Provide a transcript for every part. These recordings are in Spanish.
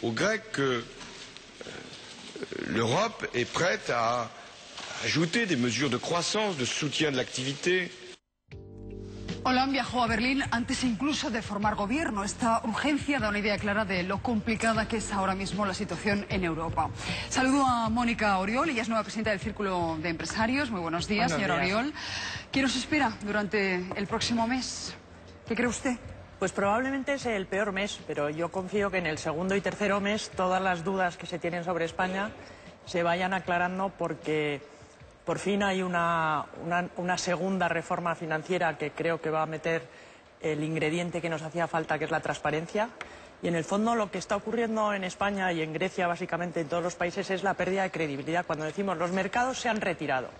aux Grecs que l'Europe est prête à ajouter des mesures de croissance, de soutien de l'activité. Hollande viajó a Berlín antes incluso de formar gobierno. Esta urgencia da una idea clara de lo complicada que es ahora mismo la situación en Europa. Saludo a Mónica Oriol, ella es nueva presidenta del Círculo de Empresarios. Muy buenos días, señora Oriol. ¿Qué nos espera durante el próximo mes? ¿Qué cree usted? Pues probablemente es el peor mes, pero yo confío que en el segundo y tercero mes todas las dudas que se tienen sobre España se vayan aclarando, porque por fin hay una segunda reforma financiera que creo que va a meter el ingrediente que nos hacía falta, que es la transparencia. Y en el fondo lo que está ocurriendo en España y en Grecia, básicamente en todos los países, es la pérdida de credibilidad. Cuando decimos los mercados se han retirado,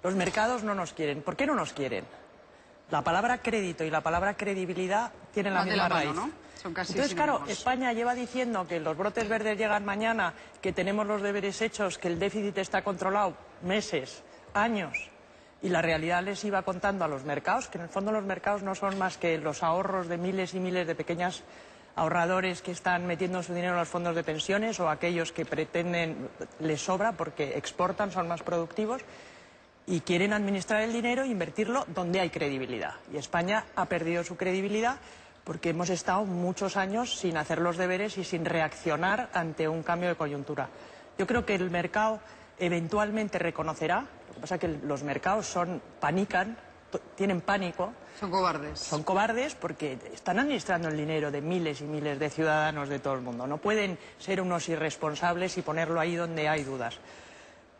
los mercados no nos quieren. ¿Por qué no nos quieren? La palabra crédito y la palabra credibilidad tienen la misma raíz. ¿No? Son casi Entonces, claro, sinónimos. España lleva diciendo que los brotes verdes llegan mañana, que tenemos los deberes hechos, que el déficit está controlado meses, años. Y la realidad les iba contando a los mercados, que en el fondo los mercados no son más que los ahorros de miles y miles de pequeños ahorradores que están metiendo su dinero en los fondos de pensiones, o aquellos que pretenden, les sobra porque exportan, son más productivos y quieren administrar el dinero e invertirlo donde hay credibilidad. Y España ha perdido su credibilidad porque hemos estado muchos años sin hacer los deberes y sin reaccionar ante un cambio de coyuntura. Yo creo que el mercado eventualmente reconocerá. Lo que pasa es que los mercados panican, tienen pánico. Son cobardes. Son cobardes porque están administrando el dinero de miles y miles de ciudadanos de todo el mundo. No pueden ser unos irresponsables y ponerlo ahí donde hay dudas.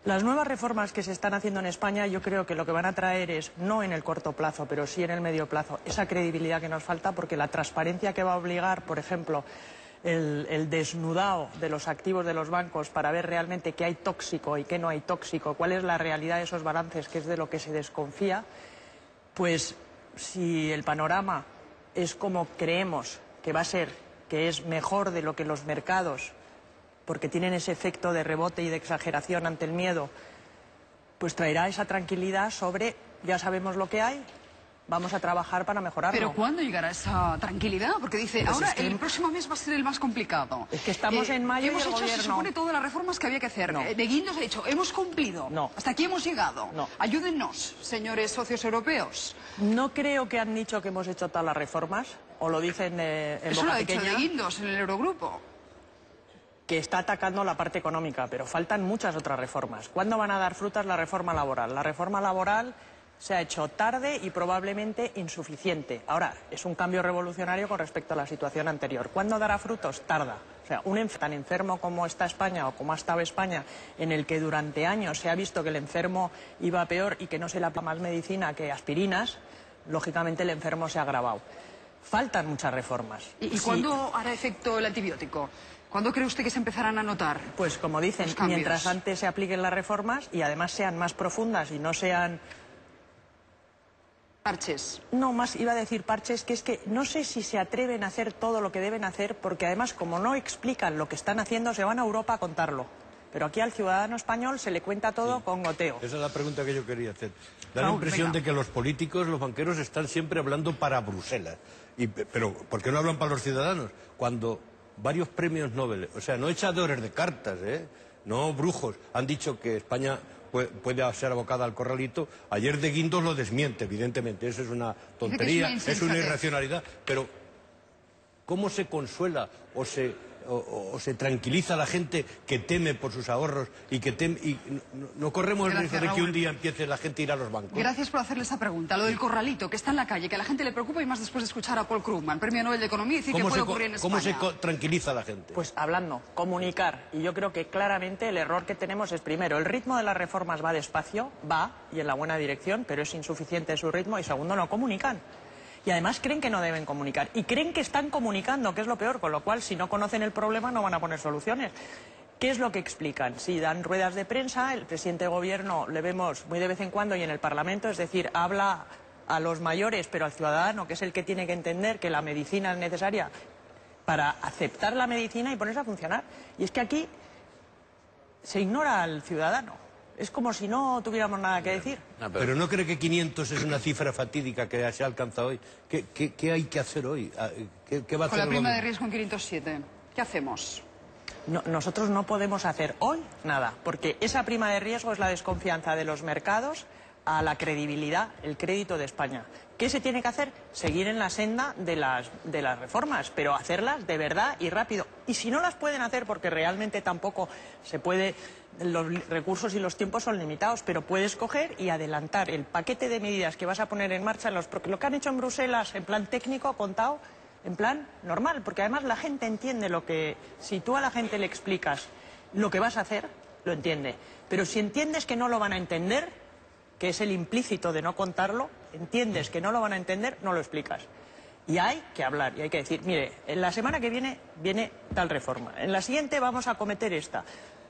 Las nuevas reformas que se están haciendo en España, yo creo que lo que van a traer es, no en el corto plazo, pero sí en el medio plazo, esa credibilidad que nos falta, porque la transparencia que va a obligar, por ejemplo, el desnudado de los activos de los bancos para ver realmente qué hay tóxico y qué no hay tóxico, cuál es la realidad de esos balances, que es de lo que se desconfía, pues si el panorama es como creemos que va a ser, que es mejor de lo que los mercados, porque tienen ese efecto de rebote y de exageración ante el miedo, pues traerá esa tranquilidad sobre, ya sabemos lo que hay, vamos a trabajar para mejorarlo. ¿Pero cuándo llegará esa tranquilidad? Porque dice, Pues ahora es que el próximo mes va a ser el más complicado. Es que estamos en mayo y hemos el hecho, gobierno... se supone, todas las reformas que había que hacer. No. De Guindos ha dicho, hemos cumplido. No. Hasta aquí hemos llegado. No. Ayúdennos, señores socios europeos. No creo que han dicho que hemos hecho todas las reformas, o lo dicen en Eso boca lo ha dicho pequeña, de Guindos en el Eurogrupo. que está atacando la parte económica, pero faltan muchas otras reformas. ¿Cuándo van a dar frutas la reforma laboral? La reforma laboral se ha hecho tarde y probablemente insuficiente. Ahora, es un cambio revolucionario con respecto a la situación anterior. ¿Cuándo dará frutos? Tarda. O sea, tan enfermo como está España o como ha estado España, en el que durante años se ha visto que el enfermo iba peor y que no se le aplica más medicina que aspirinas, lógicamente el enfermo se ha agravado. Faltan muchas reformas. ¿Y cuándo hará efecto el antibiótico? ¿Cuándo cree usted que se empezarán a notar? Pues como dicen, mientras antes se apliquen las reformas y además sean más profundas y no sean... Parches. No, más iba a decir parches, que es que no sé si se atreven a hacer todo lo que deben hacer, porque además como no explican lo que están haciendo, se van a Europa a contarlo. Pero aquí al ciudadano español se le cuenta todo con goteo. Esa es la pregunta que yo quería hacer. Da la impresión de que los políticos, los banqueros, están siempre hablando para Bruselas. Pero ¿por qué no hablan para los ciudadanos? Cuando varios premios Nobel, o sea, no echadores de cartas, no brujos, han dicho que España puede ser abocada al corralito. Ayer de Guindos lo desmiente, evidentemente. Eso es una tontería, es una irracionalidad. Pero ¿cómo se consuela o se tranquiliza a la gente que teme por sus ahorros y que no corremos el riesgo de que un día empiece la gente a ir a los bancos? Gracias por hacerle esa pregunta. Lo del corralito, que está en la calle, que a la gente le preocupa, y más después de escuchar a Paul Krugman, Premio Nobel de Economía, y decir que puede ocurrir en España. ¿Cómo se tranquiliza a la gente? Pues hablando, comunicar. Y yo creo que claramente el error que tenemos es, primero, el ritmo de las reformas va despacio, va, y en la buena dirección, pero es insuficiente su ritmo, y segundo, no comunican. Y además creen que no deben comunicar. Y creen que están comunicando, que es lo peor, con lo cual, si no conocen el problema, no van a poner soluciones. ¿Qué es lo que explican? Sí, dan ruedas de prensa, el presidente de gobierno le vemos muy de vez en cuando y en el Parlamento, es decir, habla a los mayores, pero al ciudadano, que es el que tiene que entender que la medicina es necesaria para aceptar la medicina y ponerse a funcionar. Y es que aquí se ignora al ciudadano. Es como si no tuviéramos nada que decir. Pero ¿no cree que 500 es una cifra fatídica que se ha alcanzado hoy? ¿Qué hay que hacer hoy? ¿Qué va a hacer Con la el prima de gobierno? riesgo en 507, ¿qué hacemos? nosotros no podemos hacer hoy nada, porque esa prima de riesgo es la desconfianza de los mercados a la credibilidad, el crédito de España. ¿Qué se tiene que hacer? Seguir en la senda de las reformas, pero hacerlas de verdad y rápido. Y si no las pueden hacer, porque realmente tampoco se puede, los recursos y los tiempos son limitados, pero puedes coger y adelantar el paquete de medidas que vas a poner en marcha, porque lo que han hecho en Bruselas, en plan técnico, contado, en plan normal, porque además la gente entiende lo que... Si tú a la gente le explicas lo que vas a hacer, lo entiende. Pero si entiendes que no lo van a entender, que es el implícito de no contarlo, entiendes que no lo van a entender, no lo explicas. Y hay que hablar, y hay que decir, mire, en la semana que viene tal reforma, en la siguiente vamos a cometer esta.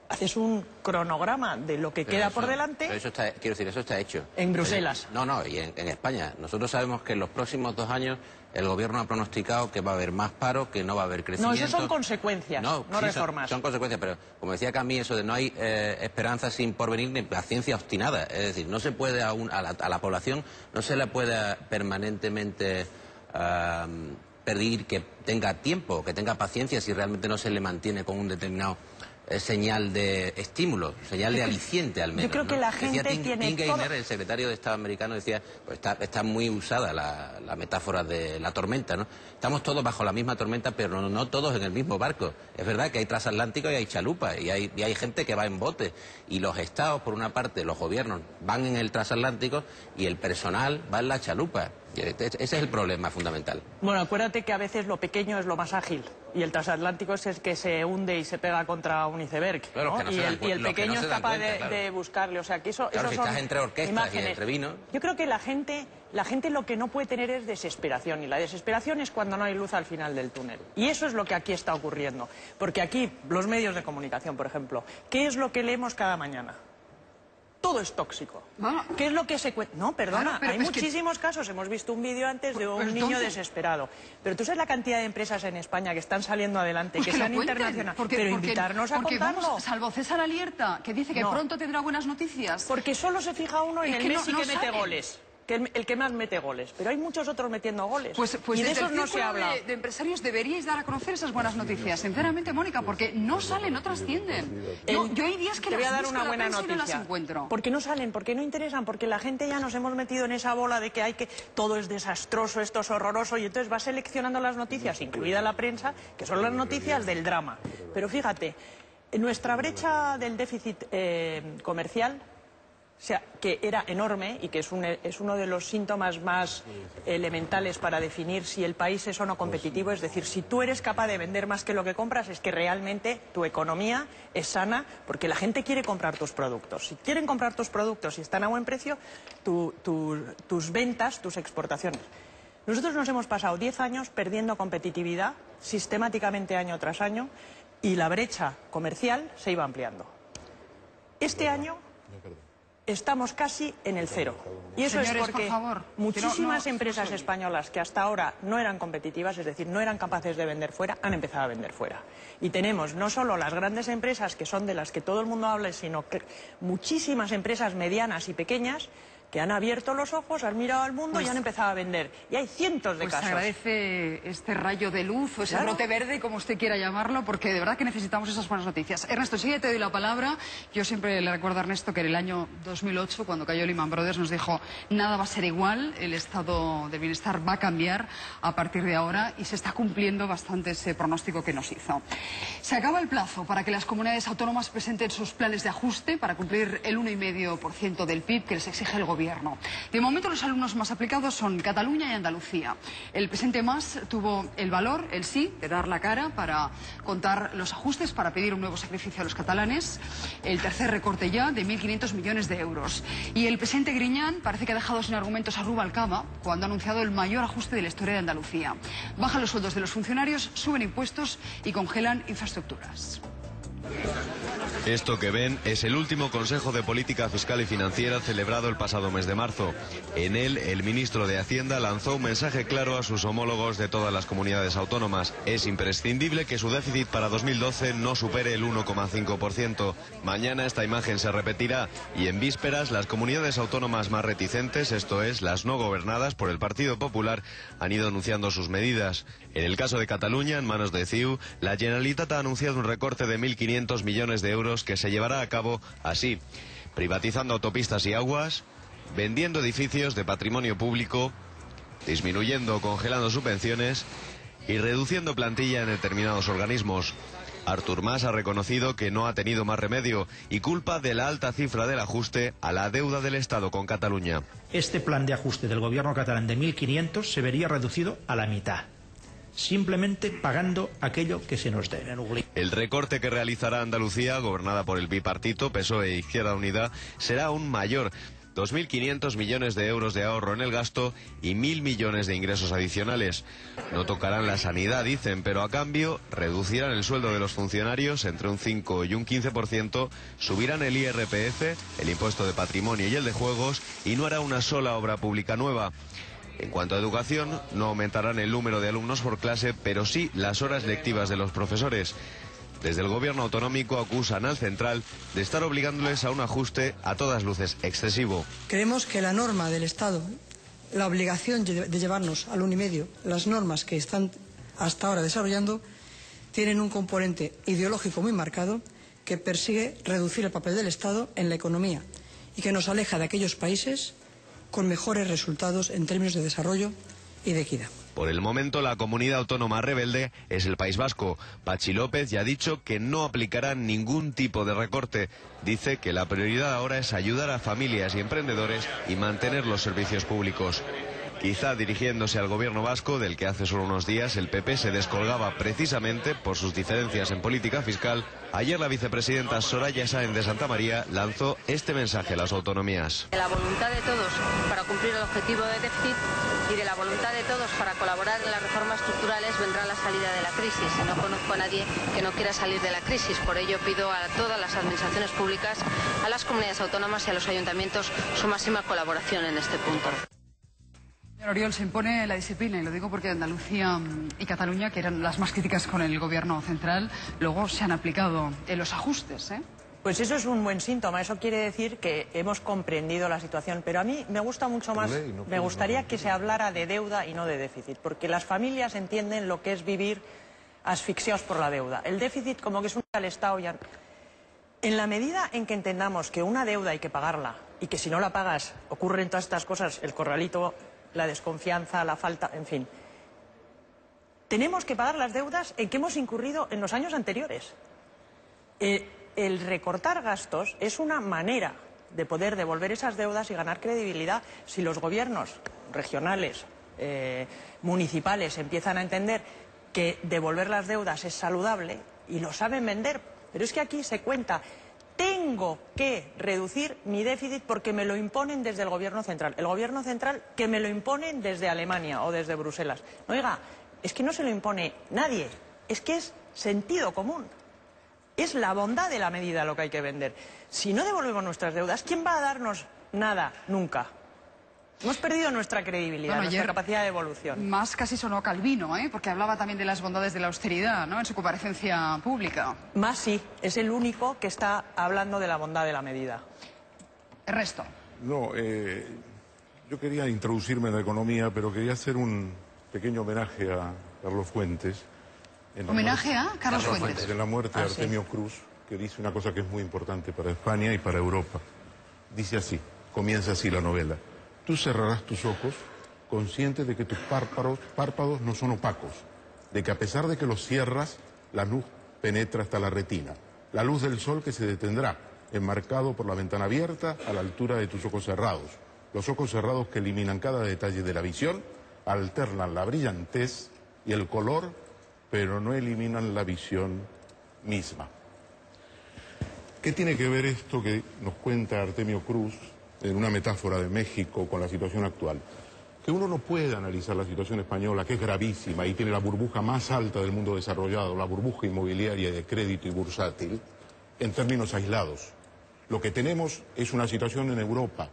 Haces un cronograma de lo que queda por delante. Pero eso está, quiero decir, eso está hecho. En Bruselas. No, y en España. Nosotros sabemos que en los próximos 2 años el gobierno ha pronosticado que va a haber más paro, que no va a haber crecimiento. No, eso son consecuencias, no sí, reformas. Son consecuencias, pero como decía Camille, eso de no hay esperanza sin porvenir ni paciencia obstinada. Es decir, no se puede a la población, no se le puede permanentemente pedir que tenga tiempo, que tenga paciencia si realmente no se le mantiene con un determinado señal de estímulo, señal de aliciente al menos. Yo creo que la gente decía tiene Tim Geithner, el secretario de Estado americano, decía, pues está muy usada la metáfora de la tormenta, ¿no? Estamos todos bajo la misma tormenta, pero no todos en el mismo barco. Es verdad que hay transatlánticos y hay chalupas, y hay gente que va en bote. Y los estados, por una parte, los gobiernos, van en el transatlántico y el personal va en la chalupa. Ese es el problema fundamental. Bueno, acuérdate que a veces lo pequeño es lo más ágil y el transatlántico es el que se hunde y se pega contra un iceberg, ¿no? Claro, que y el pequeño es capaz de buscarle, o sea que eso claro, si son estás entre orquestas imágenes. Y entre vino. Yo creo que la gente lo que no puede tener es desesperación, y la desesperación es cuando no hay luz al final del túnel. Y eso es lo que aquí está ocurriendo, porque aquí los medios de comunicación, por ejemplo, ¿qué es lo que leemos cada mañana? Todo es tóxico. Bueno, ¿qué es lo que se cuenta? No, perdona, claro, hay muchísimos casos. Hemos visto un vídeo antes de un niño desesperado. Pero tú sabes la cantidad de empresas en España que están saliendo adelante, que sean internacionales. Pero invitarnos a contarlo. Vamos, salvo César Alierta, que dice que pronto tendrá buenas noticias. Porque solo se fija uno en el Messi que mete goles. Que el que más mete goles, pero hay muchos otros metiendo goles. Pues y de esos no se habla. De empresarios deberíais dar a conocer esas buenas noticias, sinceramente, Mónica, porque no salen, no trascienden. Yo hay días que te voy a las dar busco una en la buena prensa y no las noticia. encuentro. Porque no salen, porque no interesan, porque la gente ya nos hemos metido en esa bola de que todo es desastroso, esto es horroroso, y entonces va seleccionando las noticias, incluida la prensa, que son las noticias del drama. Pero fíjate, nuestra brecha del déficit comercial, o sea, que era enorme y que es uno de los síntomas más elementales para definir si el país es o no competitivo. Es decir, si tú eres capaz de vender más que lo que compras, es que realmente tu economía es sana, porque la gente quiere comprar tus productos. Si quieren comprar tus productos y están a buen precio, tus ventas, tus exportaciones. Nosotros nos hemos pasado 10 años perdiendo competitividad sistemáticamente año tras año, y la brecha comercial se iba ampliando. Este año estamos casi en el cero. Y eso Señores, es porque por favor, muchísimas empresas españolas que hasta ahora no eran competitivas, es decir, no eran capaces de vender fuera, han empezado a vender fuera. Y tenemos no solo las grandes empresas, que son de las que todo el mundo habla, sino que muchísimas empresas medianas y pequeñas que han abierto los ojos, han mirado al mundo y han empezado a vender. Y hay cientos de casos. Se agradece este rayo de luz o ese brote verde, como usted quiera llamarlo, porque de verdad que necesitamos esas buenas noticias. Ernesto, sí, te doy la palabra. Yo siempre le recuerdo a Ernesto que en el año 2008, cuando cayó Lehman Brothers, nos dijo: nada va a ser igual, el estado del bienestar va a cambiar a partir de ahora, y se está cumpliendo bastante ese pronóstico que nos hizo. Se acaba el plazo para que las comunidades autónomas presenten sus planes de ajuste para cumplir el 1,5% del PIB que les exige el gobierno. De momento, los alumnos más aplicados son Cataluña y Andalucía. El presente más tuvo el valor, el sí, de dar la cara para contar los ajustes, para pedir un nuevo sacrificio a los catalanes. El tercer recorte ya de 1.500 millones de euros. Y el presente Griñán parece que ha dejado sin argumentos a Rubalcaba cuando ha anunciado el mayor ajuste de la historia de Andalucía. Bajan los sueldos de los funcionarios, suben impuestos y congelan infraestructuras. Esto que ven es el último Consejo de Política Fiscal y Financiera celebrado el pasado mes de marzo. En él, el ministro de Hacienda lanzó un mensaje claro a sus homólogos de todas las comunidades autónomas. Es imprescindible que su déficit para 2012 no supere el 1,5%. Mañana esta imagen se repetirá y en vísperas las comunidades autónomas más reticentes, esto es, las no gobernadas por el Partido Popular, han ido anunciando sus medidas. En el caso de Cataluña, en manos de CiU, la Generalitat ha anunciado un recorte de 1.500 millones de euros que se llevará a cabo así: privatizando autopistas y aguas, vendiendo edificios de patrimonio público, disminuyendo o congelando subvenciones y reduciendo plantilla en determinados organismos. Artur Mas ha reconocido que no ha tenido más remedio y culpa de la alta cifra del ajuste a la deuda del Estado con Cataluña. Este plan de ajuste del gobierno catalán de 1.500 se vería reducido a la mitad, simplemente pagando aquello que se nos debe. El recorte que realizará Andalucía, gobernada por el bipartito PSOE e Izquierda Unida, será aún mayor: 2.500 millones de euros de ahorro en el gasto y 1.000 millones de ingresos adicionales. No tocarán la sanidad, dicen, pero a cambio reducirán el sueldo de los funcionarios entre un 5 y un 15%, subirán el IRPF, el impuesto de patrimonio y el de juegos, y no hará una sola obra pública nueva. En cuanto a educación, no aumentarán el número de alumnos por clase, pero sí las horas lectivas de los profesores. Desde el gobierno autonómico acusan al central de estar obligándoles a un ajuste a todas luces excesivo. Creemos que la norma del Estado, la obligación de llevarnos al 1,5, las normas que están hasta ahora desarrollando, tienen un componente ideológico muy marcado que persigue reducir el papel del Estado en la economía y que nos aleja de aquellos países con mejores resultados en términos de desarrollo y de equidad. Por el momento, la comunidad autónoma rebelde es el País Vasco. Patxi López ya ha dicho que no aplicará ningún tipo de recorte. Dice que la prioridad ahora es ayudar a familias y emprendedores y mantener los servicios públicos. Quizá dirigiéndose al gobierno vasco, del que hace solo unos días el PP se descolgaba precisamente por sus diferencias en política fiscal, ayer la vicepresidenta Soraya Sáenz de Santamaría lanzó este mensaje a las autonomías. De la voluntad de todos para cumplir el objetivo de déficit y de la voluntad de todos para colaborar en las reformas estructurales vendrá la salida de la crisis. Y no conozco a nadie que no quiera salir de la crisis. Por ello pido a todas las administraciones públicas, a las comunidades autónomas y a los ayuntamientos su máxima colaboración en este punto. Señor Oriol, se impone la disciplina, y lo digo porque Andalucía y Cataluña, que eran las más críticas con el gobierno central, luego se han aplicado los ajustes, ¿eh? Pues eso es un buen síntoma, eso quiere decir que hemos comprendido la situación, pero a mí me gusta mucho más, me gustaría que se hablara de deuda y no de déficit, porque las familias entienden lo que es vivir asfixiados por la deuda. El déficit como que es un al Estado ya. En la medida en que entendamos que una deuda hay que pagarla y que si no la pagas ocurren todas estas cosas, el corralito, la desconfianza, la falta, en fin. Tenemos que pagar las deudas en que hemos incurrido en los años anteriores. El recortar gastos es una manera de poder devolver esas deudas y ganar credibilidad. Si los gobiernos regionales, municipales empiezan a entender que devolver las deudas es saludable y lo saben vender, pero es que aquí se cuenta: tengo que reducir mi déficit porque me lo imponen desde el gobierno central. El gobierno central que me lo imponen desde Alemania o desde Bruselas. Oiga, es que no se lo impone nadie, es que es sentido común. Es la bondad de la medida lo que hay que vender. Si no devolvemos nuestras deudas, ¿quién va a darnos nada nunca? Hemos perdido nuestra credibilidad, nuestra capacidad de evolución. Más casi sonó Calvino, porque hablaba también de las bondades de la austeridad, ¿no?, en su comparecencia pública. Más sí, es el único que está hablando de la bondad de la medida. El resto. No, yo quería introducirme en la economía, pero quería hacer un pequeño homenaje a Carlos Fuentes. ¿Homenaje a Carlos Fuentes? En la muerte de Artemio Cruz, que dice una cosa que es muy importante para España y para Europa. Dice así, comienza así la novela: tú cerrarás tus ojos consciente de que tus párpados no son opacos, de que a pesar de que los cierras, la luz penetra hasta la retina, la luz del sol que se detendrá, enmarcado por la ventana abierta a la altura de tus ojos cerrados. Los ojos cerrados que eliminan cada detalle de la visión, alternan la brillantez y el color, pero no eliminan la visión misma. ¿Qué tiene que ver esto que nos cuenta Artemio Cruz en una metáfora de México con la situación actual? que uno no puede analizar la situación española, que es gravísima y tiene la burbuja más alta del mundo desarrollado, la burbuja inmobiliaria de crédito y bursátil, en términos aislados. Lo que tenemos es una situación en Europa.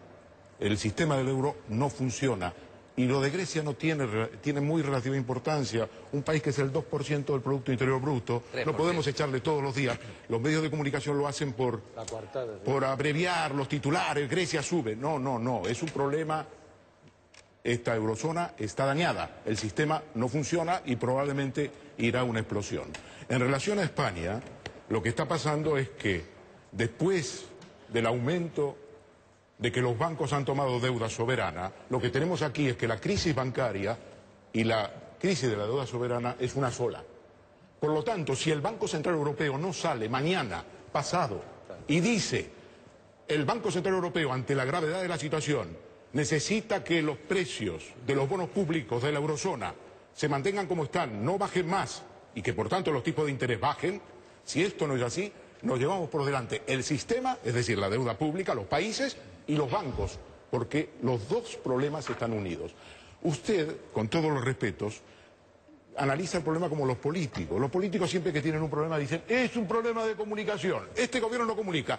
El sistema del euro no funciona. Y lo de Grecia no tiene muy relativa importancia. Un país que es el 2% del Producto Interior Bruto, no podemos echarle todos los días. Los medios de comunicación lo hacen por abreviar los titulares. Grecia sube. No. Es un problema. Esta eurozona está dañada. El sistema no funciona y probablemente irá a una explosión. En relación a España, lo que está pasando es que después del aumento de que los bancos han tomado deuda soberana, lo que tenemos aquí es que la crisis bancaria y la crisis de la deuda soberana es una sola. Por lo tanto, si el Banco Central Europeo no sale mañana, pasado, y dice, el Banco Central Europeo, ante la gravedad de la situación, necesita que los precios de los bonos públicos de la eurozona se mantengan como están, no bajen más, y que por tanto los tipos de interés bajen, si esto no es así, nos llevamos por delante el sistema, es decir, la deuda pública, los países y los bancos, porque los dos problemas están unidos. Usted, con todos los respetos, analiza el problema como los políticos. Los políticos siempre que tienen un problema dicen, es un problema de comunicación, este gobierno no comunica.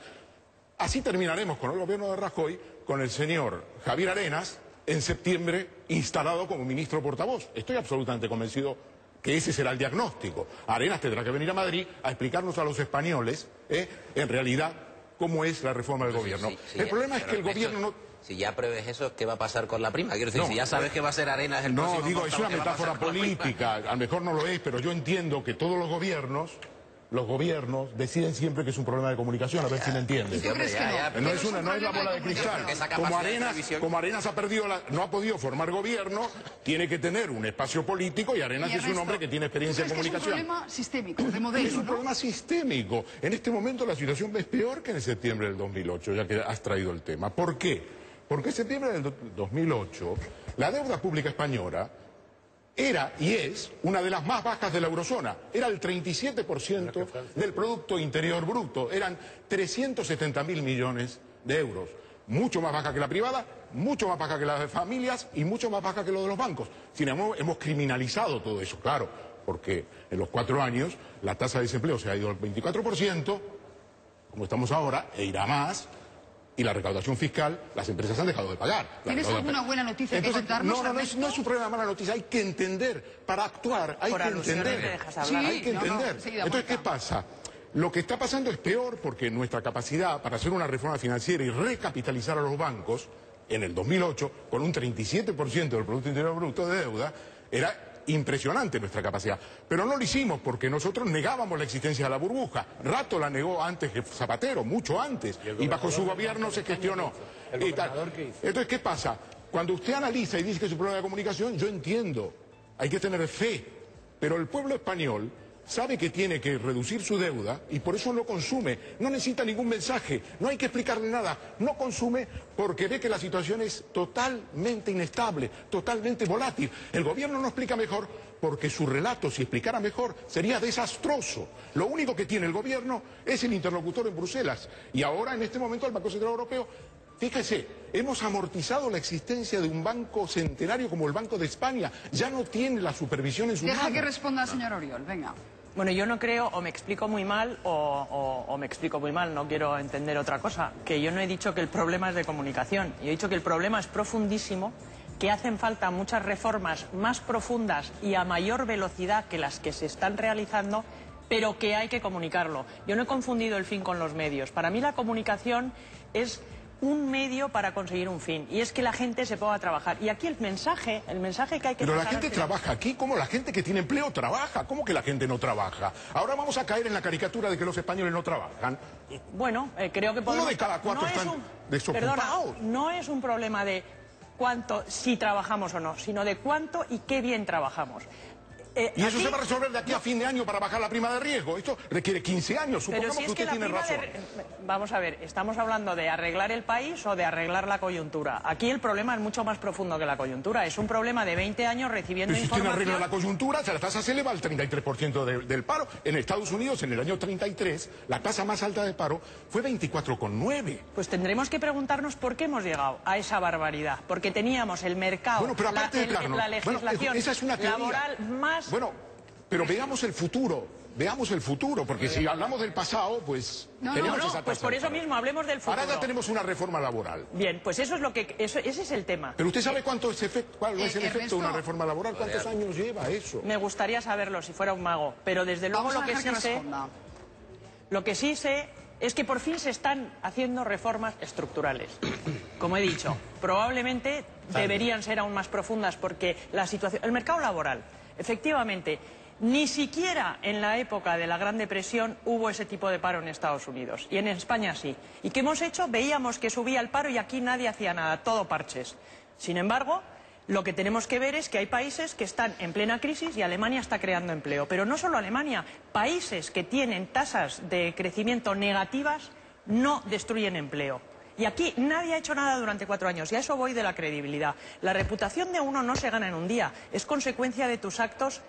Así terminaremos con el gobierno de Rajoy, con el señor Javier Arenas, en septiembre instalado como ministro portavoz. Estoy absolutamente convencido que ese será el diagnóstico. Arenas tendrá que venir a Madrid a explicarnos a los españoles, en realidad, cómo es la reforma del gobierno. El problema es que el gobierno no... Si ya preves eso, ¿qué va a pasar con la prima? Quiero decir, si ya sabes que va a ser Arenas el próximo... No, digo, es una metáfora política, a lo mejor no lo es, pero yo entiendo que todos los gobiernos deciden siempre que es un problema de comunicación, a ver si me entienden. Sí, hombre, no es la bola de cristal. Como Arenas no ha podido formar gobierno, tiene que tener un espacio político y Arenas es un hombre que tiene experiencia en comunicación. Es un problema sistémico, de modelo, Es un problema sistémico. En este momento la situación es peor que en septiembre del 2008, ya que has traído el tema. ¿Por qué? Porque en septiembre del 2008 la deuda pública española era y es una de las más bajas de la eurozona. Era el 37% del Producto Interior Bruto. Eran 370.000 millones de euros. Mucho más baja que la privada, mucho más baja que la de familias y mucho más baja que lo de los bancos. Sin embargo, hemos criminalizado todo eso, claro, porque en los 4 años la tasa de desempleo se ha ido al 24%, como estamos ahora, e irá más. Y la recaudación fiscal, las empresas han dejado de pagar. ¿Tienes alguna buena noticia que contarnos? No es un problema de mala noticia, hay que entender. Para actuar hay que entender. Hay que entender. Entonces, ¿qué pasa? Lo que está pasando es peor porque nuestra capacidad para hacer una reforma financiera y recapitalizar a los bancos, en el 2008, con un 37% del Producto Interior Bruto de deuda, era impresionante nuestra capacidad. Pero no lo hicimos porque nosotros negábamos la existencia de la burbuja. Rato la negó antes que Zapatero, mucho antes. Y bajo su gobierno se gestionó. Entonces, ¿qué pasa? Cuando usted analiza y dice que es un problema de comunicación, yo entiendo. Hay que tener fe. Pero el pueblo español sabe que tiene que reducir su deuda y por eso no consume. No necesita ningún mensaje, no hay que explicarle nada. No consume porque ve que la situación es totalmente inestable, totalmente volátil. El gobierno no explica mejor porque su relato, si explicara mejor, sería desastroso. Lo único que tiene el gobierno es el interlocutor en Bruselas. Y ahora, en este momento, el Banco Central Europeo... Fíjese, hemos amortizado la existencia de un banco centenario como el Banco de España. Ya no tiene la supervisión en su mano. Deja que responda el señor Oriol, venga. Bueno, yo no creo, o me explico muy mal, o me explico muy mal, no quiero entender otra cosa, que yo no he dicho que el problema es de comunicación. Yo he dicho que el problema es profundísimo, que hacen falta muchas reformas más profundas y a mayor velocidad que las que se están realizando, pero que hay que comunicarlo. Yo no he confundido el fin con los medios. Para mí la comunicación es un medio para conseguir un fin, y es que la gente se ponga a trabajar. Y aquí el mensaje que hay que... Pero la gente trabaja aquí, como la gente que tiene empleo trabaja. ¿Cómo que la gente no trabaja? Ahora vamos a caer en la caricatura de que los españoles no trabajan. Bueno, creo que podemos... Uno de cada 4 están desocupados. Perdona, no es un problema de cuánto, si trabajamos o no, sino de cuánto y qué bien trabajamos. Y eso se va a resolver de aquí a fin de año para bajar la prima de riesgo. Esto requiere 15 años, supongamos que usted tiene razón. Vamos a ver, ¿estamos hablando de arreglar el país o de arreglar la coyuntura? Aquí el problema es mucho más profundo que la coyuntura. Es un problema de 20 años recibiendo Pero si usted no información... arregla la coyuntura, la tasa se eleva al 33% del paro. En Estados Unidos, en el año 33, la tasa más alta de paro fue 24,9. Pues tendremos que preguntarnos por qué hemos llegado a esa barbaridad. Porque teníamos el mercado, Bueno, pero aparte de plano, la legislación esa es una teoría laboral más... Bueno, pero veamos el futuro. Veamos el futuro, porque si hablamos del pasado, pues tenemos esa tasa. Pues por eso mismo hablemos del futuro. Ahora ya tenemos una reforma laboral. Bien, pues eso es lo que ese es el tema. Pero usted sabe cuál es el efecto de una reforma laboral, cuántos años lleva eso. Me gustaría saberlo si fuera un mago, pero desde luego lo que sí sé es que por fin se están haciendo reformas estructurales. Como he dicho, probablemente deberían ser aún más profundas porque la situación, el mercado laboral, efectivamente, ni siquiera en la época de la Gran Depresión hubo ese tipo de paro en Estados Unidos. Y en España sí. ¿Y qué hemos hecho? Veíamos que subía el paro y aquí nadie hacía nada, todo parches. Sin embargo, lo que tenemos que ver es que hay países que están en plena crisis y Alemania está creando empleo. Pero no solo Alemania, países que tienen tasas de crecimiento negativas no destruyen empleo. Y aquí nadie ha hecho nada durante 4 años, y a eso voy de la credibilidad. La reputación de uno no se gana en un día, es consecuencia de tus actos,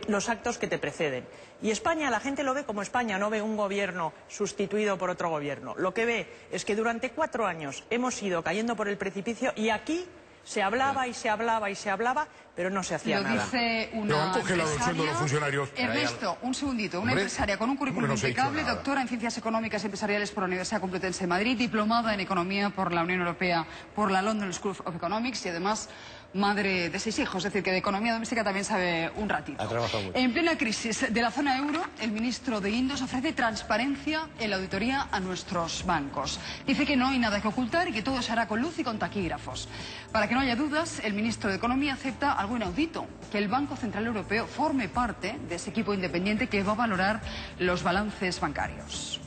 los actos que te preceden. Y España, la gente lo ve como España, no ve un gobierno sustituido por otro gobierno. Lo que ve es que durante 4 años hemos ido cayendo por el precipicio y aquí se hablaba y se hablaba y se hablaba, pero no se hacía nada. Lo dice una empresaria. Ernesto, un segundito. Una empresaria con un currículum impecable, doctora en Ciencias Económicas y Empresariales por la Universidad Complutense de Madrid, diplomada en Economía por la Unión Europea, por la London School of Economics y además madre de 6 hijos, es decir, que de economía doméstica también sabe un ratito. Ha trabajado mucho. En plena crisis de la zona euro, el ministro de Guindos ofrece transparencia en la auditoría a nuestros bancos. Dice que no hay nada que ocultar y que todo se hará con luz y con taquígrafos. Para que no haya dudas, el ministro de Economía acepta algo inaudito, que el Banco Central Europeo forme parte de ese equipo independiente que va a valorar los balances bancarios.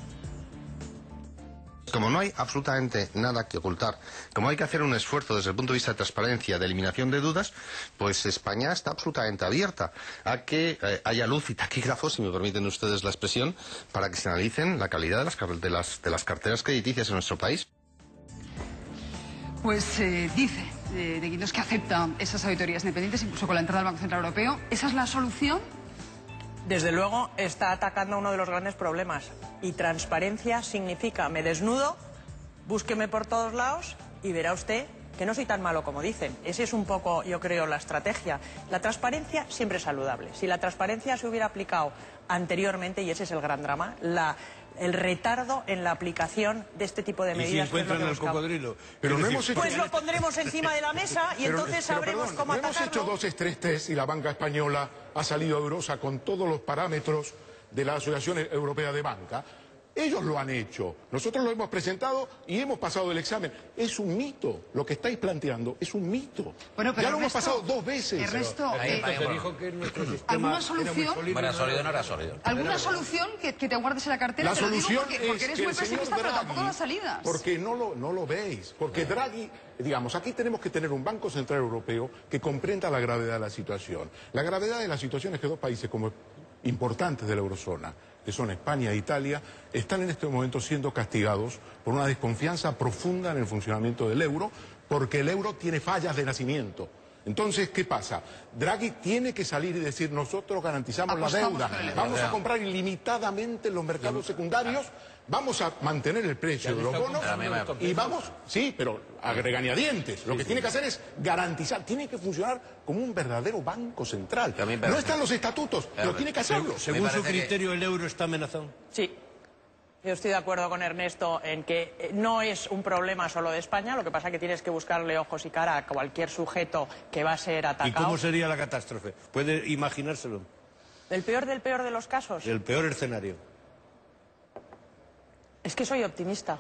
Como no hay absolutamente nada que ocultar, como hay que hacer un esfuerzo desde el punto de vista de transparencia, de eliminación de dudas, pues España está absolutamente abierta a que haya luz y taquígrafos, si me permiten ustedes la expresión, para que se analicen la calidad de las carteras crediticias en nuestro país. Pues dice de Guindos que acepta esas auditorías independientes, incluso con la entrada del Banco Central Europeo. ¿Esa es la solución? Desde luego está atacando uno de los grandes problemas. Y transparencia significa me desnudo, búsqueme por todos lados y verá usted que no soy tan malo como dicen. Ese es un poco, yo creo, la estrategia. La transparencia siempre es saludable. Si la transparencia se hubiera aplicado anteriormente, y ese es el gran drama, el retardo en la aplicación de este tipo de medidas. ¿Y si encuentran el cocodrilo? Pero no hemos hecho... Pues lo pondremos encima de la mesa y entonces sabremos cómo atacarlo. Hemos hecho 2 estrés test y la banca española ha salido airosa con todos los parámetros de la Asociación Europea de Banca. Ellos lo han hecho, nosotros lo hemos presentado y hemos pasado el examen. Es un mito, lo que estáis planteando es un mito. Bueno, pero ya lo hemos pasado 2 veces. Ernesto, dijo que nuestro sistema ¿alguna solución? Era sólido, no era sólido. ¿Alguna solución que te guardes en la cartera? La solución porque eres muy pesimista, pero tampoco las salidas. Porque no lo veis. Porque Draghi, digamos, aquí tenemos que tener un Banco Central Europeo que comprenda la gravedad de la situación. La gravedad de la situación es que 2 países como importantes de la eurozona, que son España e Italia, están en este momento siendo castigados por una desconfianza profunda en el funcionamiento del euro, porque el euro tiene fallas de nacimiento. Entonces, ¿qué pasa? Draghi tiene que salir y decir, nosotros garantizamos la deuda, vamos a comprar ilimitadamente en los mercados secundarios, vamos a mantener el precio de los bonos y vamos, sí, pero a regañadientes. Lo que tiene que hacer es garantizar, tiene que funcionar como un verdadero banco central. No están los estatutos, pero tiene que hacerlo. Según su criterio, ¿el euro está amenazado? Sí. Yo estoy de acuerdo con Ernesto en que no es un problema solo de España, lo que pasa es que tienes que buscarle ojos y cara a cualquier sujeto que va a ser atacado. ¿Y cómo sería la catástrofe? ¿Puede imaginárselo? ¿El peor del peor de los casos? El peor escenario. Es que soy optimista.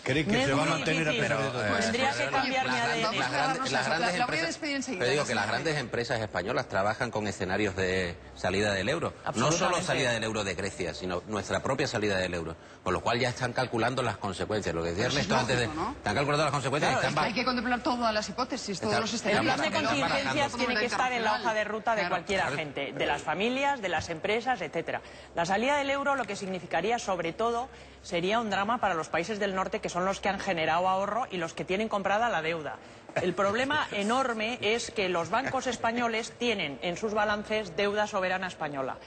¿Cree que se va a mantener a pesar de todo? Tendría que cambiar mi ADN. La voy a despedir enseguida. Pero digo que las grandes empresas españolas trabajan con escenarios de salida del euro. No solo salida del euro de Grecia, sino nuestra propia salida del euro. Con lo cual ya están calculando las consecuencias. Lo que decía Ernesto antes de... Están calculando las consecuencias. Claro, hay que contemplar todas las hipótesis, todos los escenarios. El plan de contingencias tiene que estar en la hoja de ruta de cualquier agente, de las familias, de las empresas, etcétera. La salida del euro lo que significaría sobre todo sería un drama para los países del norte, que son los que han generado ahorro y los que tienen comprada la deuda. El problema enorme es que los bancos españoles tienen en sus balances deuda soberana española.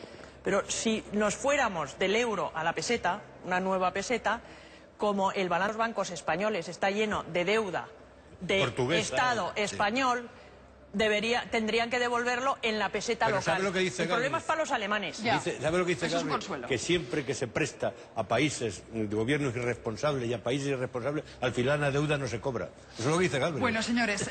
Pero si nos fuéramos del euro a la peseta, una nueva peseta, como el balance de los bancos españoles está lleno de deuda de portuguesa, Estado español, tendrían que devolverlo en la peseta local. ¿Sabe lo que dice el problema es para los alemanes. ¿Sabe lo que dice Gabriel? Que siempre que se presta a países de gobiernos irresponsables y a países irresponsables, al final la deuda no se cobra. Eso es lo que dice Gabriel. Bueno, señores,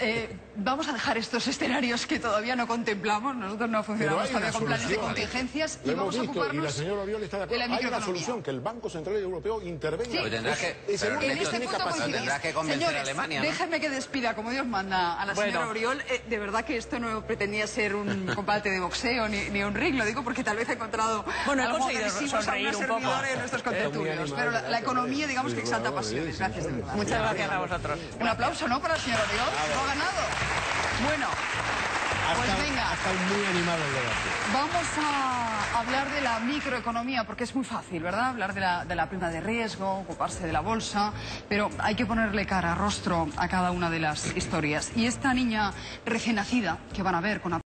vamos a dejar estos escenarios que todavía no contemplamos. Nosotros no funcionamos todavía con planes de contingencias y vamos a ocuparnos y la señora Oriol está de acuerdo. Hay una solución, que el Banco Central Europeo intervenga. Sí. Tendrás que convencer a Alemania, ¿no? Déjenme que despida, como Dios manda, a la señora Oriol. De verdad que esto no pretendía ser un combate de boxeo ni un ring, lo digo porque tal vez he encontrado algo agresivos a unos servidores de nuestros contertulios, pero la economía, digamos, que exalta pasiones. Gracias, de verdad. Muchas gracias a vosotros. Un aplauso, ¿no?, para la señora Oriol. Lo ha ganado. Bueno, pues venga. Ha estado muy animado el debate. Vamos a hablar de la microeconomía, porque es muy fácil, ¿verdad? Hablar de la prima de riesgo, ocuparse de la bolsa, pero hay que ponerle cara, rostro a cada una de las historias. Y esta niña recién nacida, que van a ver con